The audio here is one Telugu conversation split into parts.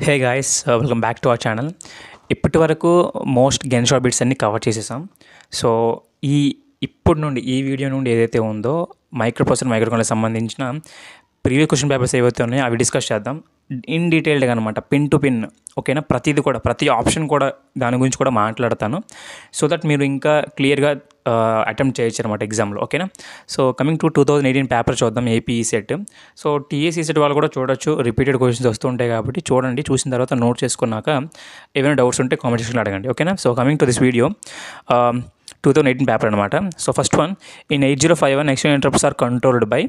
Hey guys, welcome back to our channel. ఇప్పటి వరకు మోస్ట్ గన్ షాట్ బిట్స్ అన్నీ కవర్ చేసేసాం. సో ఈ ఇప్పుడు నుండి ఈ వీడియో నుండి ఏదైతే ఉందో మైక్రో కంట్రోలర్కి సంబంధించిన ప్రీవియస్ క్వశ్చన్ పేపర్స్ ఏవైతే ఉన్నాయో అవి డిస్కస్ చేద్దాం ఇన్ డీటెయిల్డ్గా అనమాట, పిన్ టు పిన్. ఓకేనా, ప్రతిది కూడా, ప్రతి ఆప్షన్ కూడా దాని గురించి కూడా మాట్లాడతాను, సో దట్ మీరు ఇంకా క్లియర్గా అటెంప్ట్ చేయొచ్చు అనమాట ఎగ్జామ్లో. ఓకేనా, సో కమింగ్ టు 2018 పేపర్ చూద్దాం, AP set. So TSC set వాళ్ళు కూడా చూడొచ్చు, రిపీటెడ్ క్వశ్చన్స్ వస్తూ ఉంటాయి కాబట్టి చూడండి. చూసిన తర్వాత నోట్ చేసుకున్నాక ఏమైనా డౌట్స్ ఉంటే కామెంట్ సెక్షన్లో అడగండి. ఓకేనా, so coming to this video, 2018 paper అనమాట. So first one, in 8051 external interrupts are controlled by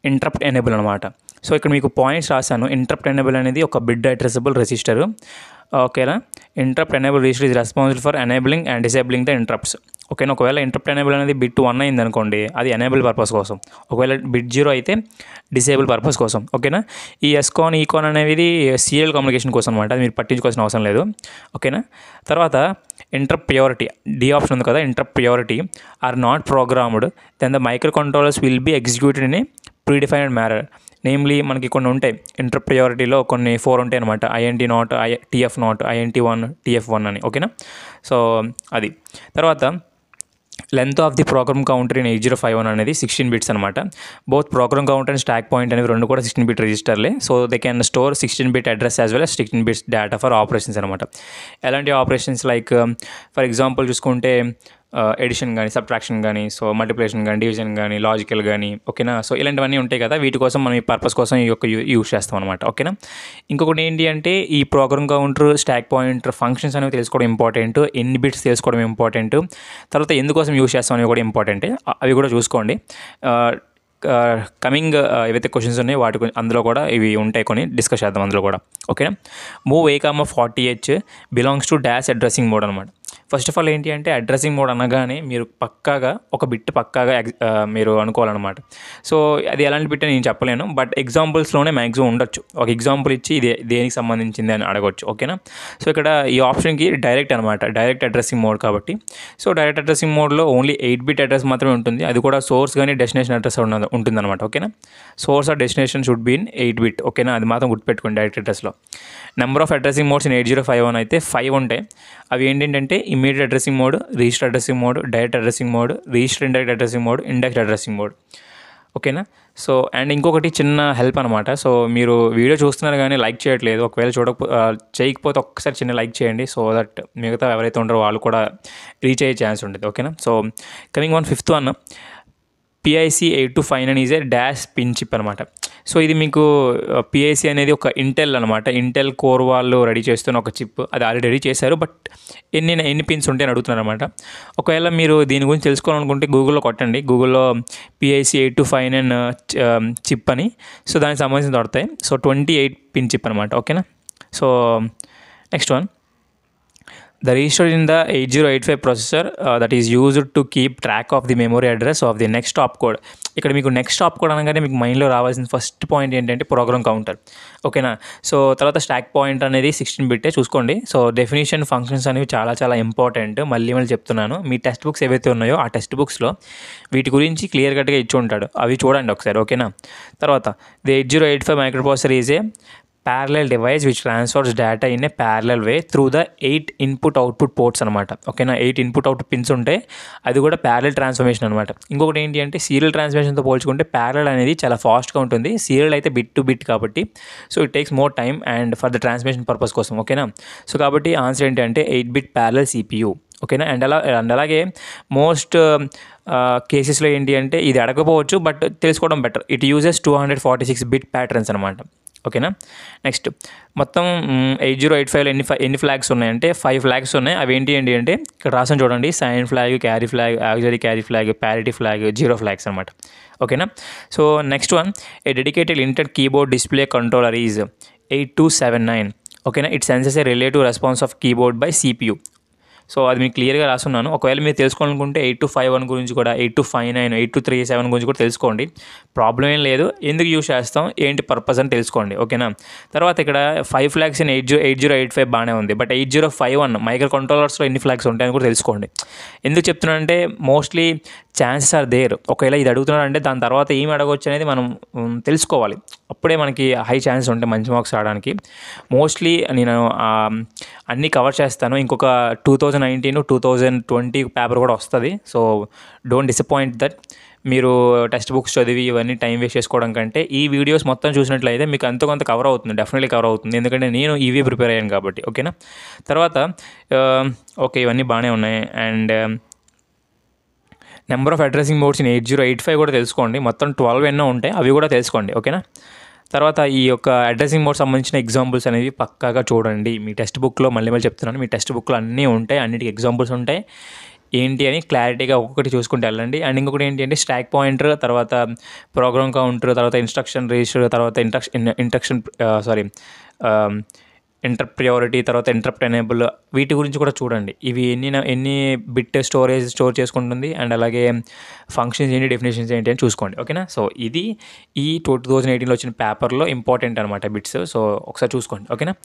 interrupt enable అనమాట. సో ఇక్కడ మీకు పాయింట్స్ రాశాను. ఇంటరప్ట్ ఎనేబుల్ అనేది ఒక బిడ్ అడ్రెసబుల్ రెసిస్టర్. ఓకేనా, interrupt enable register is responsible for enabling and disabling the interrupts. ఓకేనా, ఒకవేళ ఇంటరప్ట్ ఎనేబుల్ అనేది బిట్ 1 అయింది అనుకోండి, అది ఎనేబుల్ పర్పస్ కోసం. ఒకవేళ బిట్ 0 అయితే డిసేబుల్ పర్పస్ కోసం. ఓకేనా, ఈ ఎస్కాన్ ఈకాన్ అనేది సీరియల్ కమ్యూనికేషన్ కోసం అనమాట, అది మీరు పట్టించుకోవాల్సిన అవసరం లేదు. ఓకేనా, తర్వాత ఇంటరప్ట్ ప్రియారిటీ, డి ఆప్షన్ ఉంది కదా, interrupt priority are not programmed, then the micro controllers will be executed in a predefined manner. Namely మనకి కొన్ని ఉంటాయి ఇంటరప్ట్ ప్రియారిటీలో, కొన్ని 4 ఉంటాయి అనమాట, INT not, TF not, INT1, TF1 అని. ఓకేనా, సో అది. తర్వాత length of the program counter in 8051 అనేది 16 బిట్స్ అనమాట. Both program counter and stack point అనేవి రెండు కూడా 16 బిట్ రిజిస్టర్లే. So they can store 16 bit address as well as 16 bits data for operations అనమాట. ఎలాంటి ఆపరేషన్స్ లైక్ ఫర్ ఎగ్జాంపుల్ చూసుకుంటే ఎడిషన్ కానీ, సబ్ట్రాక్షన్ కానీ, సో మల్టిప్లికేషన్ కానీ, డివిజన్ కానీ, లాజికల్ కానీ. ఓకేనా, సో ఇలాంటివన్నీ ఉంటాయి కదా, వీటి కోసం మనం ఈ పర్పస్ కోసం ఈ యొక్క యూజ్ చేస్తాం అనమాట. ఓకేనా, ఇంకొకటి ఏంటి అంటే ఈ program counter, stack pointer functions అనేవి తెలుసుకోవడం ఇంపార్టెంట్, ఎన్ని బిట్స్ తెలుసుకోవడం ఇంపార్టెంట్, తర్వాత ఎందుకోసం యూజ్ చేస్తాం అనేవి కూడా ఇంపార్టెంటే, అవి కూడా చూసుకోండి. కమింగ్ ఏవైతే క్వశ్చన్స్ ఉన్నాయో వాటి అందులో కూడా ఇవి ఉంటాయి, కొన్ని డిస్కస్ చేద్దాం అందులో కూడా. ఓకేనా, move A40H belongs to dash addressing mode అనమాట. ఫస్ట్ ఆఫ్ ఆల్ ఏంటి అంటే అడ్రస్సింగ్ మోడ్ అనగానే మీరు పక్కాగా ఒక బిట్ పక్కాగా మీరు అనుకోవాలన్నమాట. సో అది ఎలాంటి బిట్ అని నేను చెప్పలేను, బట్ ఎగ్జాంపుల్స్లోనే మ్యాక్సిమం ఉండొచ్చు. ఒక ఎగ్జాంపుల్ ఇచ్చి ఇది దేనికి సంబంధించింది అని అడగవచ్చు. ఓకేనా, సో ఇక్కడ ఈ ఆప్షన్కి డైరెక్ట్ అనమాట, డైరెక్ట్ అడ్రస్సింగ్ మోడ్ కాబట్టి. సో డైరెక్ట్ అడ్రస్సింగ్ మోడ్లో ఓన్లీ 8 బిట్ అడ్రస్ మాత్రమే ఉంటుంది, అది కూడా సోర్స్ కానీ డెస్టినేషన్ అడ్రస్ ఉంటుందన్నమాట. ఓకేనా, source or destination should be in 8 bit. ఓకేనా, అది మాత్రం గుర్తుపెట్టుకోండి డైరెక్ట్ అడ్రస్లో. Number of addressing modes in 8051 అయితే 5 ఉంటాయి. అవి ఏంటంటే immediate addressing mode, register addressing mode, direct addressing mode, register indirect addressing mode, indirect addressing mode. ఓకేనా, సో అండ్ ఇంకొకటి చిన్న హెల్ప్ అనమాట. సో మీరు వీడియో చూస్తున్నారు కానీ లైక్ చేయట్లేదు, ఒకవేళ చేయకపోతే ఒక్కసారి చిన్న లైక్ చేయండి, సో దట్ మిగతా ఎవరైతే ఉంటారో వాళ్ళు కూడా రీచ్ అయ్యే ఛాన్స్ ఉంటుంది. ఓకేనా, so coming one, fifth one, PIC8259 is a dash pin chip అనమాట. సో ఇది మీకు PIC అనేది ఒక ఇంటెల్ అనమాట, ఇంటెల్ కోర్ వాళ్ళు రెడీ చేస్తున్న ఒక చిప్, అది ఆల్రెడీ రెడీ చేశారు, బట్ ఎన్ని పిన్స్ ఉంటాయని అడుగుతున్నారు అనమాట. ఒకవేళ మీరు దీని గురించి తెలుసుకోవాలనుకుంటే గూగుల్లో కొట్టండి, గూగుల్లో PIC8259 చిప్ అని, సో దానికి సంబంధించిన దొరుకుతాయి. సో 28 పిన్ చిప్ అనమాట. ఓకేనా, so next one, the register in the 8085 processor that is used to keep track of the memory address of the next opcode. ఇక్కడ మీకు నెక్స్ట్ ఆప్కోడ్ అనగానే మీకు మైండ్లో రావాల్సిన ఫస్ట్ పాయింట్ ఏంటంటే ప్రోగ్రామ్ కౌంటర్. ఓకేనా, సో తర్వాత స్టాక్ పాయింట్ అనేది 16 బిట్టే చూసుకోండి. సో డెఫినేషన్, ఫంక్షన్స్ అనేవి చాలా చాలా ఇంపార్టెంట్, మళ్ళీ చెప్తున్నాను. మీ టెక్స్ట్ బుక్స్ ఏవైతే ఉన్నాయో ఆ టెక్స్ట్ బుక్స్లో వీటి గురించి క్లియర్ కట్గా ఇచ్చి ఉంటాడు, అవి చూడండి ఒకసారి. ఓకేనా, తర్వాత the 8085 micro processor is a parallel device which transfers data in a parallel way through the 8 input output ports అనమాట. ఓకేనా, 8 ఇన్పుట్ అవుట్పుట్ పిన్స్ ఉంటాయి, అది కూడా ప్యారలల్ ట్రాన్స్ఫర్మేషన్ అనమాట. ఇంకొకటి ఏంటి అంటే సీరియల్ ట్రాన్స్ఫర్మేషన్తో పోల్చుకుంటే ప్యారలల్ అనేది చాలా ఫాస్ట్గా ఉంటుంది, సీరియల్ అయితే బిట్ టు బిట్ కాబట్టి. So it takes more time and for the transmission purpose కోసం. ఓకేనా, సో కాబట్టి ఆన్సర్ ఏంటంటే 8 బిట్ ప్యారలల్ CPU. ఓకేనా, అండ్ అలాగే మోస్ట్ కేసెస్లో ఏంటి అంటే ఇది అడగకపోవచ్చు, బట్ తెలుసుకోవడం better. It uses 246 bit patterns అనమాట. ఓకేనా, నెక్స్ట్ మొత్తం 8085లో ఎన్ని ఫ్లాగ్స్ ఉన్నాయంటే 5 ఫ్లాగ్స్ ఉన్నాయి. అవి ఏంటి అంటే ఇక్కడ రాసిన చూడండి, sign flag, carry flag, auxiliary carry flag, parity flag, 0 flags అనమాట. ఓకేనా, so next one, a dedicated inter keyboard display controller is 8279. ఓకేనా, it senses a relative response of keyboard by CPU. So అది మీకు క్లియర్గా రాస్తున్నాను. ఒకవేళ మీరు తెలుసుకోవాలనుకుంటే 8251 గురించి కూడా, 8259, 8237 గురించి కూడా తెలుసుకోండి, ప్రాబ్లం ఏం లేదు. ఎందుకు యూజ్ చేస్తాం, ఏంటి పర్పస్ అని తెలుసుకోండి. ఓకేనా, తర్వాత ఇక్కడ 5 ఫ్లాగ్స్ ఇన్ 8085 బాగానే ఉంది, బట్ 8051 మైక్రో కంట్రోలర్స్లో ఎన్ని ఫ్లాగ్స్ ఉంటాయని కూడా తెలుసుకోండి. ఎందుకు చెప్తున్నానంటే మోస్ట్లీ ఛాన్సెస్ ఆర్ దేర్. ఒకవేళ ఇది అడుగుతున్నాడంటే దాని తర్వాత ఏమి అడగవచ్చు అనేది మనం తెలుసుకోవాలి. అప్పుడే మనకి హై ఛాన్సెస్ ఉంటాయి మంచి మార్క్స్ రావడానికి. మోస్ట్లీ నేను అన్నీ కవర్ చేస్తాను. ఇంకొక 2019, 2020 పేపర్ కూడా వస్తుంది. So don't disappoint that. మీరు టెక్స్ట్ బుక్స్ చదివి ఇవన్నీ టైం వేస్ట్ చేసుకోవడం కంటే ఈ వీడియోస్ మొత్తం చూసినట్లయితే మీకు ఎంతో కొంత కవర్ అవుతుంది, డెఫినెట్లీ కవర్ అవుతుంది. ఎందుకంటే నేను ఇవి ప్రిపేర్ అయ్యాను కాబట్టి. ఓకేనా. తర్వాత ఓకే, ఇవన్నీ బాగానే ఉన్నాయి. And number of addressing modes in 8085 కూడా తెలుసుకోండి. మొత్తం 12 ఎన్నో ఉంటాయి, అవి కూడా తెలుసుకోండి. ఓకేనా. తర్వాత ఈ యొక్క అడ్రసింగ్ మోడ్ సంబంధించిన ఎగ్జాంపుల్స్ అనేవి పక్కాగా చూడండి. మీ టెక్స్ట్ బుక్లో మళ్ళీ చెప్తున్నాను, మీ టెక్స్ట్ బుక్లో అన్నీ ఉంటాయి, అన్నిటికీ ఎగ్జాంపుల్స్ ఉంటాయి. ఏంటి అని క్లారిటీగా ఒక్కొక్కటి చూసుకుంటూ వెళ్ళండి. అండ్ ఇంకొకటి ఏంటి అంటే స్టాక్ పాయింటర్, తర్వాత ప్రోగ్రామ్ కౌంటర్, తర్వాత ఇన్స్ట్రక్షన్ రిజిస్టర్, తర్వాత ఇంటర్ ప్రియారిటీ, తర్వాత ఇంటరప్ట్ ఎనేబుల్, వీటి గురించి కూడా చూడండి. ఇవి ఎన్ని బిట్ స్టోరేజ్ స్టోర్ చేసుకుంటుంది, అండ్ అలాగే ఫంక్షన్స్ ఏంటి, డెఫినేషన్స్ ఏంటి అని చూసుకోండి. ఓకేనా. సో ఇది ఈ 2018లో వచ్చిన పేపర్లో ఇంపార్టెంట్ అనమాట బిట్స్. సో ఒకసారి చూసుకోండి. ఓకేనా.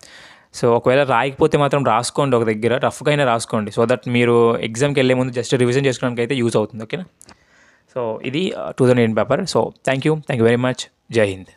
సో ఒకవేళ రాయకపోతే మాత్రం రాసుకోండి, ఒక దగ్గర రఫ్గా అయినా రాసుకోండి. సో దట్ మీరు ఎగ్జామ్కి వెళ్ళే ముందు జస్ట్ రివిజన్ చేసుకోవడానికి అయితే యూజ్ అవుతుంది. ఓకేనా. సో ఇది 2018 paper. So thank you very much. జై హింద్.